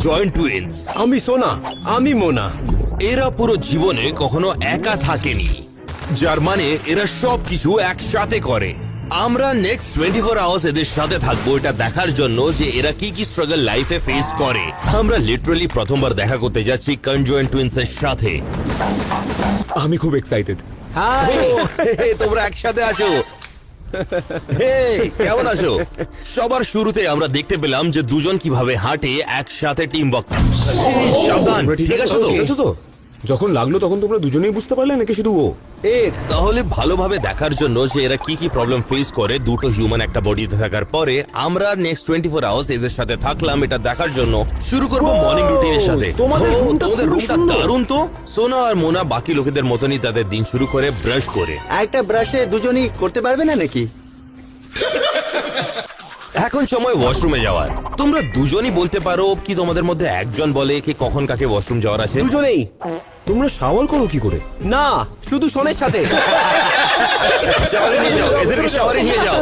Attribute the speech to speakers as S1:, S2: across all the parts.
S1: Joint twins.
S2: আমি সোনা, আমি মোনা।
S1: এরা পুরো জীবনে কখনো একা থাকেনি, যার মানে এরা সবকিছু একসাথে করে। আমরা নেক্সট 24 আওয়ার্স এদের সাথে থাকবো এটা দেখার জন্য যে এরা কি কি স্ট্রাগল লাইফে ফেস করে। আমরা লিটারালি প্রথমবার দেখা করতে যাচ্ছি কনজয়েন্ট টুইন্স এর সাথে।
S2: আমি খুব এক্সাইটেড।
S1: হাই, তোমরা একসাথে আসো। হেই, কেমন আছো? সবার শুরুতে আমরা দেখতে পেলাম যে দুজন কিভাবে হাঁটে একসাথে টিম ওয়ার্ক। সাবধান, ঠিক আছে তো?
S2: যখন লাগলো তখন তোমরা দুজনেই বুঝতে পারলে নাকি শুধু ও? এর
S1: তাহলে ভালোভাবে দেখার জন্য যে এরা কি কি প্রবলেম ফেস করে দুটো হিউম্যান একটা বডিতে থাকার পরে, আমরা নেক্সট 24 আওয়ার্স এদের সাথে থাকলাম এটা দেখার জন্য। শুরু করব মর্নিং রুটিনের সাথে।
S2: তোমাদের
S1: রুমটা দারুণ তো। সোনা আর মোনা বাকি লোকেদের মতনই তাদের দিন শুরু করে ব্রাশ করে।
S3: একটা ব্রাশে দুজনই করতে পারবে না নাকি?
S1: এখন সময় ওয়াশরুমে যাওয়ার। তোমরা দুজনই বলতে পারো কি তোমাদের মধ্যে একজন বলে কি কখন কাকে ওয়াশরুম যাওয়ার আছে?
S2: দুজনেই। তোমরা শাওয়ার করো কি করে? না, শুধু সোনের সাথে।
S1: শাওয়ারে নিয়ে যাও, এদেরকে শাওয়ারে নিয়ে যাও।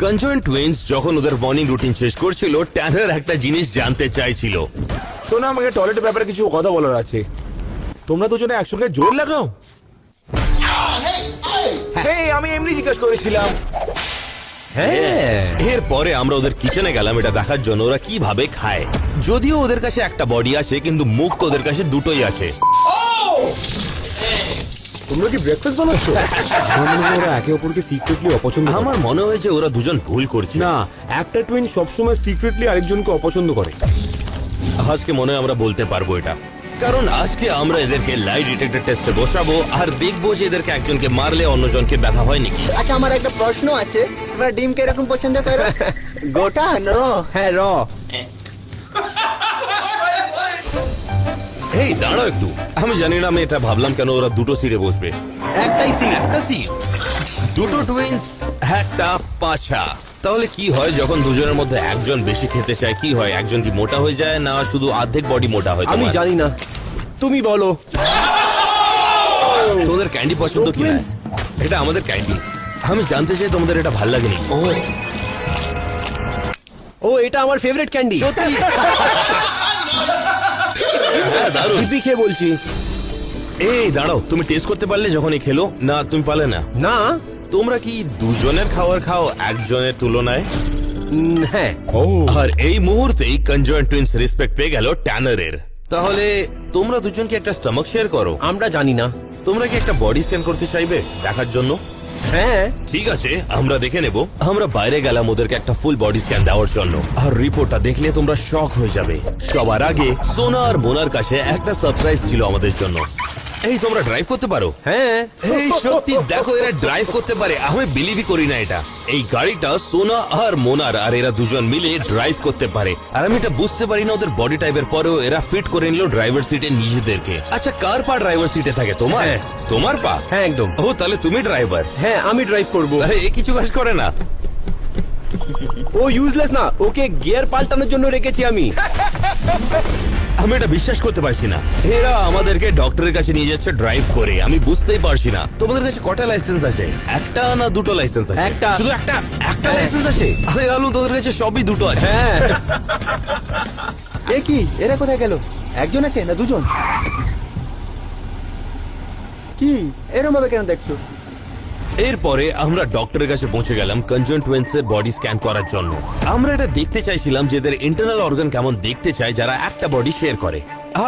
S1: কনজয়েন্ট টুইন্স যখন ওদের মর্নিং রুটিন শেষ করছিল, ট্যানার একটা জিনিস জানতে চাইছিল।
S2: সোনা, আমাকে টয়লেটের ব্যাপারে কিছু কথা বলার আছে। তোমরা দুজনে একসঙ্গে জোর লাগাও। হেই, আমি এমনি জিজ্ঞাসা করেছিলাম। হ্যাঁ,
S1: এরপরে আমরা ওদের কিচেনে গেলাম এটা দেখার জন্য ওরা কিভাবে খায়। যদিও ওদের কাছে একটা বডি আছে কিন্তু মুখ তো ওদের কাছে দুটোই আছে।
S2: তোমরা কি ব্রেকফাস্ট বানাচ্ছো? ওরা একে অপরকে সিক্রেটলি অপছন্দ করে।
S1: আমার মনে হয়েছে ওরা দুজন ভুল করছে।
S2: না, একটা টুইন সবসময় সিক্রেটলি আরেকজনকে অপছন্দ করে।
S1: আজকে মনে হয় আমরা বলতে পারবো এটা, কারণ আজকে আমরা এদেরকে লাই ডিটেক্টর টেস্টে বসাবো আর দেখবো যে এদেরকে একজনকে মারলে অন্যজনকে ব্যথা হয় নাকি।
S3: আচ্ছা, আমার একটা প্রশ্ন আছে। তোমরা ডিম কিরকম পছন্দ করো? গোটা না র?
S2: হ্যাঁ, র।
S1: এই দাঁড়াও একটু, আমি জানি না আমি এটা ভাবলাম কেন ওরা দুটো সিটে বসবে।
S3: একটাই সিট।
S1: একটা সিট, দুটো টুইন্স, একটা পাছা। তাহলে কি হয় যখন দুজনের মধ্যে একজন বেশি খেতে চায়? কি হয়, একজন কি মোটা হয়ে যায় না শুধু অর্ধেক বডি মোটা হয়?
S2: আমি
S1: তোমার?
S2: জানি না, তুমি বলো।
S1: তোদের ক্যান্ডি পছন্দ কি না? এটা আমাদের ক্যান্ডি। আমি জানতে চাই তোমাদের এটা ভাল লাগেনি?
S2: ও, এটা আমার ফেভারিট ক্যান্ডি।
S1: সত্যি? হ্যাঁ, দারুণ।
S2: দিব্যি খেয়ে বলছি।
S1: এই দাঁড়াও, তুমি টেস্ট করতে পারলে যখন খেলো? না, তুমি পারলে না।
S2: না।
S1: তোমরা কি দুজনের খাবার খাও একজনের তুলনায়?
S2: হ্যাঁ।
S1: আর এই মুহূর্তেই কনজয়েন্ট টুইন্স রেসপেক্ট পেয়ে গেল ট্যানারের। তাহলে তোমরা দুজন কি একটা স্টমাক শেয়ার করো?
S2: আমরা জানি না।
S1: তোমরা কি একটা বডি স্ক্যান করতে চাইবে দেখার জন্য?
S2: হ্যাঁ,
S1: ঠিক আছে, আমরা দেখে নেব। আমরা বাইরে গেলাম ওদেরকে একটা ফুল বডি স্ক্যান দেওয়ার জন্য, আর রিপোর্টটা দেখলে তোমরা শক হয়ে যাবে। সবার আগে সোনা আর মোনার কাছে একটা সারপ্রাইজ ছিল আমাদের জন্য। এই, তোমরা ড্রাইভ করতে পারো?
S2: হ্যাঁ।
S1: এই সত্যি, দেখো এরা ড্রাইভ করতে পারে। আমি বিলিভই করি না এটা। এই গাড়িটা সোনা আর মোনার, আর এরা দুজন মিলে ড্রাইভ করতে পারে। আর আমি এটা বুঝতে পারি না ওদের বডি টাইপের পরেও এরা ফিট করে নিল ড্রাইভার সিটে নিজেদেরকে। আচ্ছা, কার পা ড্রাইভার সিটে থাকে? তোমার?
S2: হ্যাঁ।
S1: তোমার পা?
S2: হ্যাঁ, একদম।
S1: ও, তাহলে তুমি ড্রাইভার?
S2: হ্যাঁ, আমি ড্রাইভ করব।
S1: আরে, এ কিছু কাজ করে না।
S2: ও ইউজলেস না, ওকে গিয়ার পাল্টানোর জন্য রেখেছি আমি।
S1: আমি এটা বিশ্বাস করতে পারছি না। এরা আমাদেরকে ডক্টরের কাছে নিয়ে যাচ্ছে ড্রাইভ করে। আমি বুঝতেই পারছি না তোমাদের কাছে কটা লাইসেন্স আছে? একটা না দুটো লাইসেন্স আছে?
S2: একটা।
S1: শুধু একটা? একটা লাইসেন্স আছে? আমি ভাবলাম তোদের কাছে সবই দুটো আছে।
S2: হ্যাঁ।
S3: এ কি, এরা কোথায় গেল? একজন আছে না দুজন? কি এরম ভাবে কেন দেখছো?
S1: এরপরে আমরা ডক্টরের কাছে পৌঁছে গেলাম কনজয়েন্ট টুইন্সের বডি স্ক্যান করার জন্য। আমরা এটা দেখতে চাইছিলাম যে এদের ইন্টারনাল অর্গান কেমন দেখতে চায় যারা একটা বডি শেয়ার করে।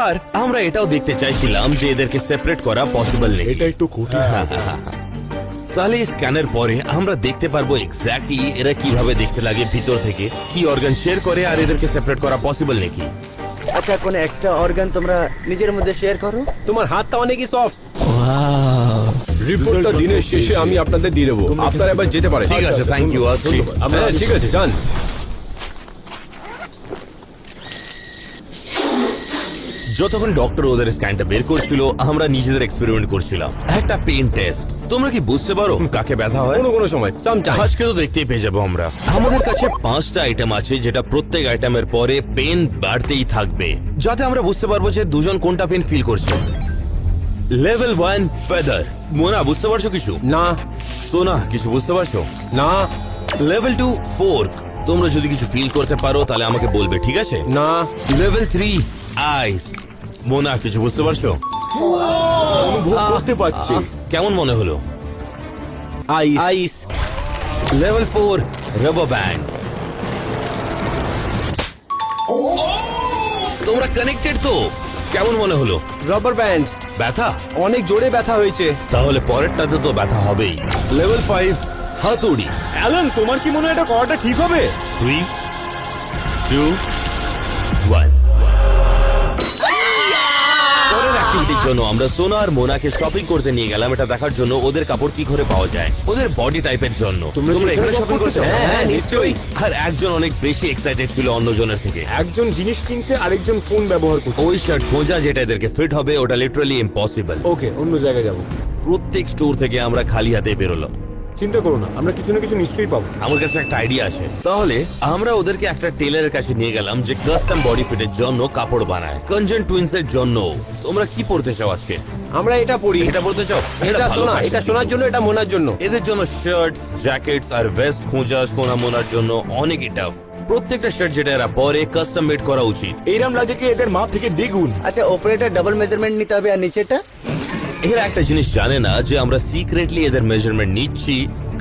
S1: আর আমরা এটাও দেখতে চাইছিলাম যে এদেরকে সেপারেট করা পসিবল নেই।
S2: এটা একটু কঠিন।
S1: তাহলে এই স্ক্যানের পরে আমরা দেখতে পারবো এক্স্যাক্টলি এরা কিভাবে দেখতে লাগে ভিতর থেকে, কি অর্গান শেয়ার করে, আর এদেরকে সেপারেট করা পসিবল নাকি।
S3: আচ্ছা, কোন এক্সট্রা অর্গান তোমরা নিজের মধ্যে শেয়ার করো?
S2: তোমার হাতটা অনেকই সফট। রিপোর্টটা দিনের শেষে আমি আপনাদের দিয়ে দেবো। আপনারা এবার যেতে পারেন।
S1: ঠিক আছে, থ্যাংক ইউ। আসছি।
S2: হ্যাঁ, ঠিক আছে, যান।
S1: যতক্ষণ ডক্টর ওদের স্ক্যানটা বের করছিল আমরা নিজেদের এক্সপেরিমেন্ট করছিলাম। একটা পেন টেস্ট। তোমরা কি বুঝতে পারো কাকে ব্যথা হয়?
S2: কোনো সময়
S1: আজকে তো দেখতেই পেয়ে যাবো আমরা। আমাদের কাছে 5টা আইটেম আছে যেটা প্রত্যেক আইটেমের পরে পেন বাড়তেই থাকবে, যাতে আমরা বুঝতে পারবো যে দুজন কোনটা পেন ফিল করছে। Level 1 feather. মোনা, বুঝতে পারছো কিছু?
S2: না।
S1: সোনা, কিছু বুঝতে পারছো?
S2: না।
S1: Level 2 fork. তোমরা যদি কিছু ফিল করতে পারো তাহলে আমাকে বলবে, ঠিক আছে?
S4: না।
S1: লেভেল 3 আইস। মোনা, কিছু বুঝতে পারছো?
S2: অনুভব করতে পারছি।
S1: কেমন মনে হলো?
S4: Ice. Ice.
S1: Level 4 rubber band. তোমরা কানেক্টেড তো? কেমন মনে হলো?
S4: Rubber band.
S1: ব্যথা?
S4: অনেক জোরে ব্যথা হয়েছে।
S1: তাহলে পরেরটাতে তো ব্যথা হবেই। লেভেল 5 হাতুড়ি।
S2: অ্যালান, তোমার কি মনে হয় এটা করাটা ঠিক হবে?
S1: 3 2 1। পরের অ্যাক্টিভিটির জন্য আমরা সোনা আর মোনাকে শপিং করতে নিয়ে গেলাম, এটা দেখার জন্য ওদের কাপড় কি করে পাওয়া যায়, ওদের বডি টাইপের জন্য। তোমরা এখানে শপিং করছো?
S4: হ্যাঁ, নিশ্চয়ই।
S1: আর একজন অনেক বেশি এক্সাইটেড ছিল অন্যজনের থেকে।
S2: একজন জিনিস কিনছে, আরেকজন ফোন ব্যবহার করছে।
S1: ওই শার্ট খোঁজা যেটা এদেরকে ফিট হবে, ওটা লিটারালি ইম্পসিবল।
S2: ওকে, অন্য জায়গায় যাবো।
S1: প্রত্যেক স্টোর থেকে আমরা খালি হাতে বেরোলাম।
S2: চিন্তা করো না, আমরা কিছু না কিছু নিশ্চয়ই পাবো।
S1: আমার কাছে একটা আইডিয়া আছে। তাহলে আমরা ওদেরকে একটা টেলারের কাছে নিয়ে গেলাম যে কাস্টম বডি ফিটের জন্য কাপড় বানায়, কনজেন্ট টুইন্স এর জন্য। তোমরা কি পড়তে চাও আজকে?
S4: আমরা এটা পড়ি।
S1: এটা পড়তে চাও?
S4: এটা
S1: ভালো
S4: শোনা,
S1: fashion।
S4: এটা শোনার জন্য, এটা মোনার জন্য।
S1: এদের জন্য শার্টস, জ্যাকেটস আর ভেস্ট খোঁজা সোনা মোনার জন্য অনেকই টাফ। প্রত্যেকটা শার্ট যেটা এরা পরে কাস্টম মেড করা উচিত।
S2: এইরকম লাগে কি এদের মাপ থেকে দ্বিগুণ।
S3: আচ্ছা, ওপরেটা ডাবল মেজারমেন্ট নিতে হবে আর নিচেটা?
S1: এরা একটা জিনিস জানে না যে আমরা সিক্রেটলি এদের মেজারমেন্ট নিচ্ছি,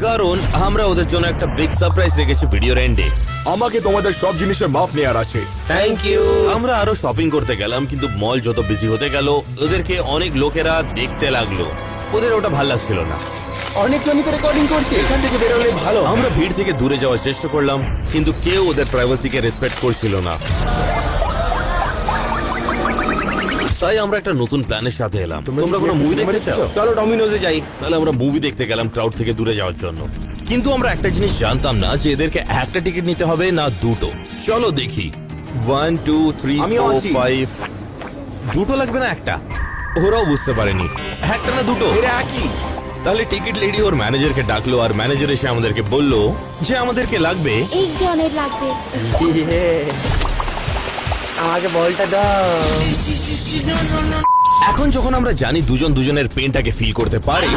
S1: কারণ আমরা ওদের জন্য একটা বিগ সারপ্রাইজ রেখেছি ভিডিওর এন্ডে।
S2: আমাকে তোমাদের সব জিনিসের মাপ নেওয়ার আছে।
S4: Thank you.
S1: আমরা আরো শপিং করতে গেলাম, কিন্তু মল যত বিজি হতে গেল ওদেরকে অনেক লোকেরা দেখতে লাগলো। ওদের ওটা ভাল লাগছিল না।
S3: অনেক জনই রেকর্ডিং করছে।
S2: এখান থেকে বেরোলে ভালো।
S1: আমরা ভিড় থেকে দূরে যাওয়ার চেষ্টা করলাম, কিন্তু কেউ ওদের প্রাইভেসিকে রেসপেক্ট করছিল না। তাই আমরা একটা নতুন প্ল্যানের সাথে এলাম। তোমরা কোনো মুভি দেখতে চাও?
S4: চলো ডমিনোজে যাই।
S1: তাহলে আমরা মুভি দেখতে গেলাম ক্রাউড থেকে দূরে যাওয়ার জন্য। কিন্তু আমরা একটা জিনিস জানতাম না যে এদেরকে একটা টিকিট নিতে হবে না দুটো। চলো দেখি। 1 2 3
S2: আমিও
S1: 4
S2: আছি।
S1: 5। দুটো লাগবে না একটা? ওরাও বুঝতে পারেনি একটা না দুটো।
S2: এরা একই।
S1: তাহলে টিকিট লেডি ওর ম্যানেজারকে ডাকলো, আর ম্যানেজার এসে আমাদেরকে বললো যে আমাদেরকে লাগবে।
S5: একজনের লাগবে।
S3: আমাকে বলটা দাও।
S1: এখন যখন আমরা জানি দুজন দুজনের পেনটাকে ফিল করতে পারে,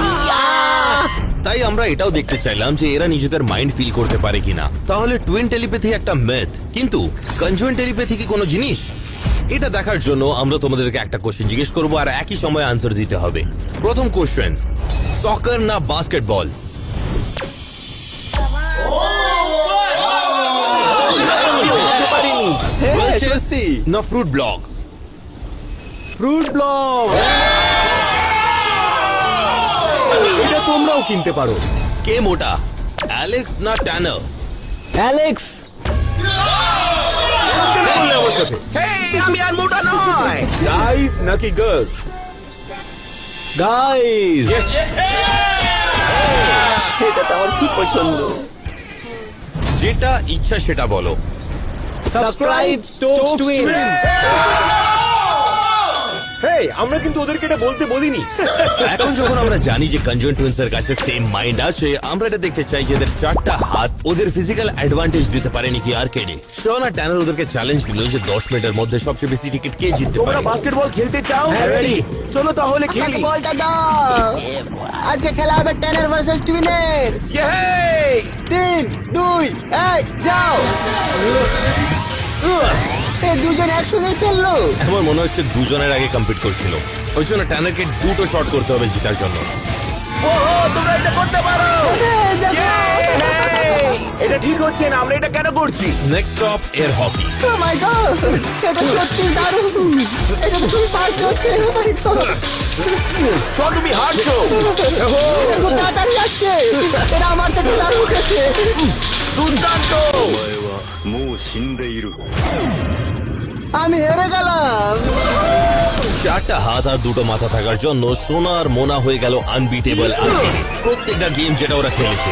S1: তাই আমরা এটাও দেখতে চাইলাম যে এরা নিজেদের মাইন্ড ফিল করতে পারে কিনা। তাহলে টুইন টেলিপ্যাথি একটা মেথ, কিন্তু কনজুয়েন্ট টেলিপ্যাথি কি কোনো জিনিস? এটা দেখার জন্য আমরা তোমাদেরকে একটা কোশ্চেন জিজ্ঞেস করবো আর একই সময় আনসার দিতে হবে। প্রথম কোশ্চেন, সকার না বাস্কেটবল?
S3: সত্যি?
S1: না ফ্রুট ব্লকস?
S4: Fruit block.
S2: এটা তোমরাও কিনতে পারো।
S1: কে মোটা, অ্যালেক্স না ট্যানার?
S4: অ্যালেক্স। আমি আর মোটা নয়।
S2: গাইস নাকি গার্লস?
S4: গাইস।
S3: এটা তো আমার খুব পছন্দ।
S1: যেটা ইচ্ছা সেটা বলো।
S4: Subscribe Stokes twins.
S2: হেই, আমরা কিন্তু ওদেরকে এটা বলতে বলিনি।
S1: এখন যখন আমরা জানি যে কনজুয়েন্ট টুইন্স এর কাছে সেম মাইন্ড আছে, আমরা এটা দেখতে চাই যে এদের চারটা হাত ওদের ফিজিক্যাল অ্যাডভান্টেজ দিতে পারে নাকি আর্কেডে। শোন আর ট্যানার ওদেরকে চ্যালেঞ্জ দিল যে 10 মিনিটের মধ্যে সবচেয়ে বেশি টিকিট কে জিততে
S2: তোমরা
S1: পারে।
S2: বাস্কেটবল খেলতে চাও?
S4: হ্যাঁ, ready।
S2: চলো তাহলে
S3: আমাকে
S2: খেলি।
S3: বলটা দাও। আজকে খেলা হবে টেনের ভার্সেস টুইনের।
S2: ইয়েই!
S3: 3 2 1 যাও। এই দুজন একসঙ্গে খেললো।
S1: আমার মনে হচ্ছে দুজনের আগে কম্পিট করছিল, ওই জন্য ট্যানারকে দুটো শট করতে হবে জেতার জন্য।
S2: ওহো, তোমরা এটা করতে পারো।
S3: এই দেখো।
S2: ইয়েই! এটা ঠিক হচ্ছে না, আমরা এটা কেন করছি?
S1: Next stop air hockey.
S3: Oh my God! এটা সত্যি দারুণ। এটা তো খুব ফাস্ট হচ্ছে। Oh my God!
S2: শোন, তুমি হারছো। ওহো,
S3: এটা খুব তাড়াতাড়ি আসছে। এটা আমার থেকে দারুণ উঠেছে।
S2: দুর্দান্ত।
S3: আমি হেরে গেলাম।
S1: চারটা হাত আর দুটো মাথা থাকার জন্য সোনা আর মোনা হয়ে গেল আনবিটেবল আর্কেডে। প্রত্যেকটা গেম যেটা ওরা খেলেছে।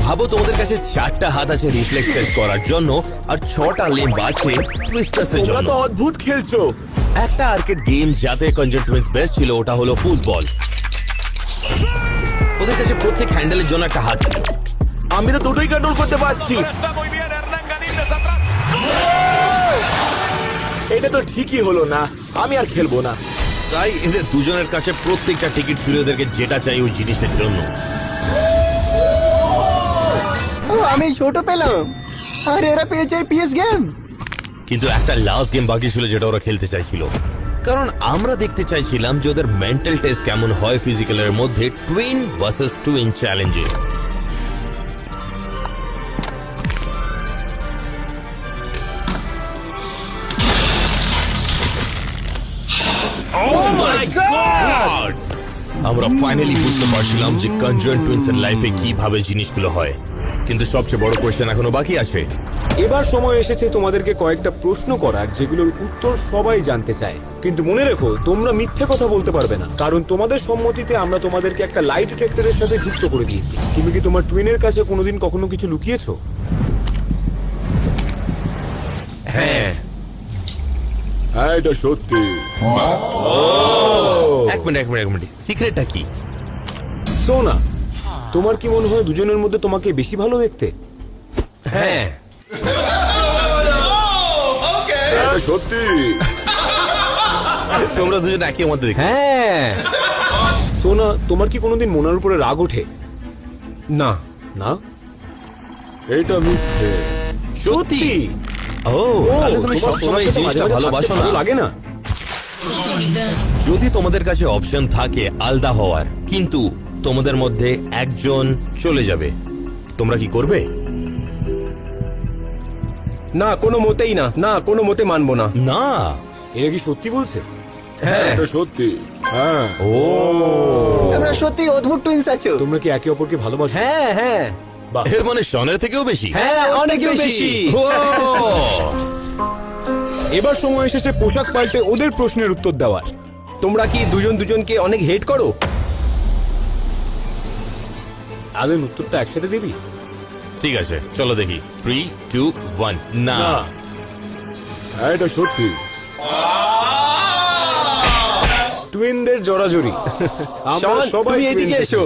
S1: ভাবো তোমাদের কাছে 4টা হাত আছে রিফ্লেক্স টেস্ট করার জন্য, আর 6টা লেম্ব আছে টুইস্টার্সের
S2: তোমরা
S1: জন্য।
S2: তো অদ্ভুত খেলছো।
S1: একটা আর্কেড গেম যাতে কনজেন্ট টুইন্স বেস্ট ছিল ওটা হলো ফুটবল। ওদের কাছে প্রত্যেক হ্যান্ডেলের জন্য একটা হাত ছিল।
S2: আমি তো দুটোই কন্ট্রোল করতে পারছি। এটা তো ঠিকই হলো না, আমি আর খেলবো না।
S1: তাই এদের দুজনের কাছে প্রত্যেকটা টিকিট ছিল ওদেরকে যেটা চাই ওই জিনিসের জন্য।
S3: আমি ছোট পেলাম আর এরা পেয়েছে পিএস গেম।
S1: কিন্তু একটা লাস্ট গেম বাকি ছিল যেটা ওরা খেলতে চাইছিল, কারণ আমরা দেখতে চাইছিলাম যে ওদের মেন্টাল টেস্ট কেমন হয় ফিজিক্যালের মধ্যে টুইন ভার্সেস টুইন চ্যালেঞ্জে। আমরা ফাইনালি বুঝতে পারছিলাম যে কনজয়েন্ট টুইন্স এর লাইফে কিভাবে জিনিসগুলো হয়, কিন্তু সবচেয়ে বড় কোয়েশ্চেন এখনো বাকি আছে।
S2: এবার সময় এসেছে তোমাদেরকে কয়েকটা প্রশ্ন করার যেগুলোর উত্তর সবাই জানতে চায়, কিন্তু মনে রেখো তোমরা মিথ্যে কথা বলতে পারবে না, কারণ তোমাদের সম্মতিতে আমরা তোমাদেরকে একটা লাই ডিটেক্টরের সাথে যুক্ত করে দিয়েছি। তুমি কি তোমার টুইনের কাছে কোনোদিন কখনো কিছু লুকিয়েছো?
S1: হ্যাঁ,
S2: হ্যাঁ এটা সত্যি।
S1: এক মিনিট, সিক্রেটটা কি?
S2: সোনা, তোমার কি মনে হয় দুজনের মধ্যে তোমাকে বেশি ভালো দেখতে?
S1: হ্যাঁ,
S2: সত্যি।
S1: তোমরা দুজন একই মধ্যে দেখো।
S4: হ্যাঁ।
S2: সোনা, তোমার কি কোনোদিন মোনার উপরে রাগ ওঠে?
S4: না।
S2: না, এটা মিথ্যে। সত্যি?
S1: ও, তাহলে তুমি
S2: তোমার
S1: সবসময় এই
S2: সোনার সাথে
S1: জিনিসটা
S2: মাঝে মাঝে
S1: ভালোবাসো
S2: থাকতে
S1: না?
S2: ভালো লাগে না?
S1: যদি তোমাদের কাছে অপশন থাকে আলাদা হওয়ার, কিন্তু তোমাদের মধ্যে একজন চলে যাবে, তোমরা কি করবে?
S4: না, কোনো মতেই না। না, কোনো মতে মানবো না।
S1: না।
S2: এরা কি সত্যি বলছে?
S4: হ্যাঁ।
S2: এটা সত্যি। হ্যাঁ।
S1: ও,
S3: তোমরা সত্যি অদ্ভুত টুইন্স আছো।
S2: তোমরা কি একে অপরকে ভালোবাসো?
S4: হ্যাঁ, হ্যাঁ।
S2: বাহ।
S1: এর মানে শনের থেকেও বেশি।
S4: হ্যাঁ, অনেক বেশি।
S1: ও,
S2: এবার সময় এসেছে পোশাক পাল্টে ওদের প্রশ্নের উত্তর দেওয়ার।
S4: তোমরা কি দুজন দুজনকে অনেক হেট করো?
S2: আদের উত্তরটা একসাথে দিবি?
S1: ঠিক আছে, চলো দেখি। 3, 2, 1। না।
S2: হ্যাঁ এটা সত্যি। টুইনদের জড়াজড়ি। আমরা
S4: শন,
S2: সবাই
S4: তুমি এদিকে
S2: twins।
S4: এসো।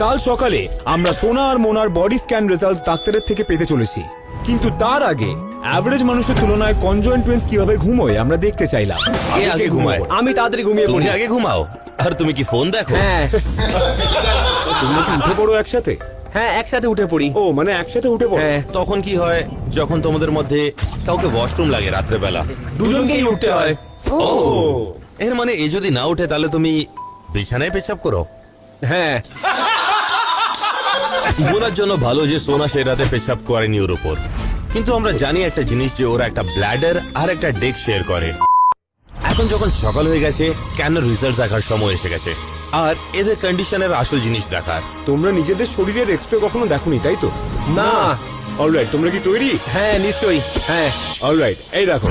S2: কাল সকালে আমরা সোনা আর মোনার বডি স্ক্যান রেজাল্টস ডাক্তারের থেকে পেতে চলেছি, কিন্তু তার আগে অ্যাভারেজ মানুষের তুলনায় কনজয়েন্ট টুইন্স কিভাবে ঘুমোয় আমরা দেখতে চাইলাম।
S1: কে আগে ঘুমায়?
S4: আমি তাড়াতাড়ি ঘুমিয়ে
S1: তুমি
S4: পড়ি।
S1: আগে ঘুমাও, আর তুমি কি ফোন দেখো?
S4: হ্যাঁ,
S2: তোমরা কি উঠে পড়ো একসাথে?
S4: হ্যাঁ, একসাথে উঠে পড়ি।
S2: ও মানে একসাথে উঠে পড়ো?
S4: হ্যাঁ।
S1: তখন কি হয় যখন তোমাদের মধ্যে কাউকে ওয়াশরুম লাগে রাত্রেবেলা?
S4: দুজনকেই উঠতে হয়।
S1: ও, এর মানে এ যদি না উঠে তাহলে তুমি বিছানায় পেশাব করো?
S4: হ্যাঁ।
S1: মোনার জন্য ভালো যে সোনা সে রাতে পেশাব করেনি ওর উপর, কিন্তু আমরা জানি একটা জিনিস যে ওরা একটা ব্ল্যাডার আর একটা ডেক শেয়ার করে। এখন যখন সকাল হয়ে গেছে, স্ক্যানের রিজাল্ট দেখার সময় এসে গেছে, আর এদের কন্ডিশনের আসল জিনিস দেখার।
S2: তোমরা নিজেদের শরীরের এক্সরে কখনো দেখোনি তাই তো?
S4: না।
S2: অলরাইট, তোমরা কি তৈরি?
S4: হ্যাঁ, নিশ্চয়ই। হ্যাঁ।
S2: অলরাইট, এই দেখো।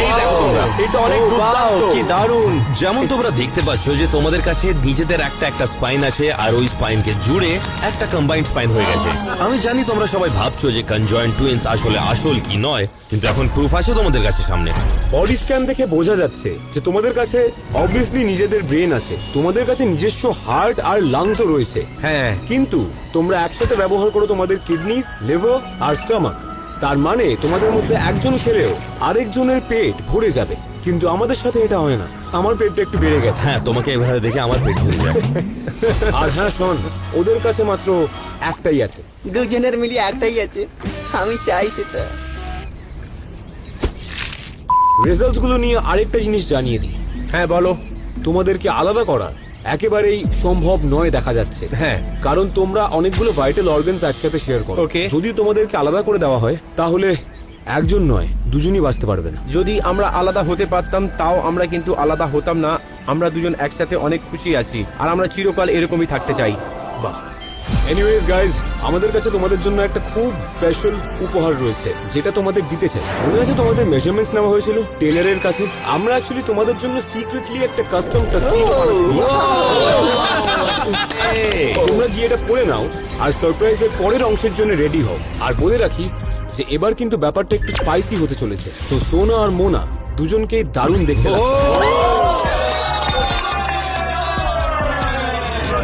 S1: এই দেখো তোমরা।
S2: এটা অনেক দুর্দান্ত।
S4: কি দারুণ।
S1: যেমন তোমরা দেখতে পাচ্ছ যে তোমাদের কাছে নিজেদের একটা স্পাইন আছে, আর ওই স্পাইনকে জুড়ে একটা কম্বাইন্ড স্পাইন হয়ে গেছে। আমি জানি তোমরা সবাই ভাবছো যে কনজয়েন্ট টুইন্স আসলে আসল কি নয়, কিন্তু এখন প্রুফ আছে তোমাদের কাছে সামনে।
S2: বডি স্ক্যান দেখে বোঝা যাচ্ছে যে তোমাদের কাছে অবভিয়াসলি নিজেদের ব্রেন আছে, তোমাদের কাছে নিজস্ব হার্ট আর লাংসও রয়েছে।
S4: হ্যাঁ।
S2: কিন্তু তোমরা একসাথে ব্যবহার করো তোমাদের কিডনিস, লিভার আর স্টমাক। তার মানে তোমাদের মধ্যে একজন খেলেও আরেকজনের পেট ভরে যাবে, কিন্তু আমাদের সাথে এটা হয় না। আমার পেটটা একটু বেড়ে গেছে।
S1: হ্যাঁ, তোমাকে এভাবে দেখে আমার পেট ভরে যায়।
S2: আর হ্যাঁ শোন, ওদের কাছে মাত্র একটাই আছে।
S3: দুজনের মিলিয়ে একটাই আছে। আমি চাই সেটা।
S2: রেজাল্টস গুলো নিয়ে আরেকটা জিনিস জানিয়ে দিই।
S4: হ্যাঁ, বলো।
S2: তোমাদেরকে আলাদা করা একেবারেই সম্ভব নয় দেখা যাচ্ছে।
S4: হ্যাঁ।
S2: কারণ তোমরা অনেকগুলো ভাইটাল অর্গানস একসাথে শেয়ার করো।
S4: Okay.
S2: যদি তোমাদেরকে আলাদা করে দেওয়া হয় তাহলে একজন নয় দুজনই বাঁচতে পারবে না।
S4: যদি আমরা আলাদা হতে পারতাম তাও আমরা কিন্তু আলাদা হতাম না। আমরা দুজন একসাথে অনেক খুশি আছি, আর আমরা চিরকাল এরকমই থাকতে চাই।
S2: বাহ। এনিওয়েজ গাইজ, আমাদের কাছে তোমাদের জন্য একটা খুব স্পেশাল উপহার রয়েছে যেটা তোমাদের দিতে চাই। মনে আছে তোমাদের মেজারমেন্টস নেওয়া হয়েছিল টেলারের কাছে? আমরা অ্যাকচুয়ালি তোমাদের জন্য সিক্রেটলি একটা কাস্টম টাক্সিডো তোমরা গিয়ে এটা পরে নাও আর সারপ্রাইজের পরের অংশের জন্য রেডি হও। আর বলে রাখি যে এবার কিন্তু ব্যাপারটা একটু স্পাইসি হতে চলেছে, তো সোনা আর মোনা দুজনকেই দারুণ দেখতে লাগছে।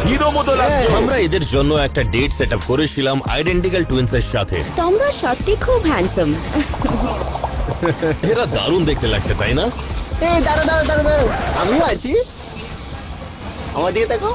S2: হিরো মতো লাগছে।
S1: আমরা এদের জন্য একটা ডেট সেট আপ করেছিলাম আইডেন্টিক্যাল টুইন্স এর সাথে।
S5: তোমরা সত্যি খুব হ্যান্ডসাম।
S1: এরা দারুণ দেখতে লাগছে, তাই না?
S3: এই দাঁড়ো দাঁড়ো দাঁড়ো দাঁড়ো, আমিও আছি। আমার দিকে দেখো।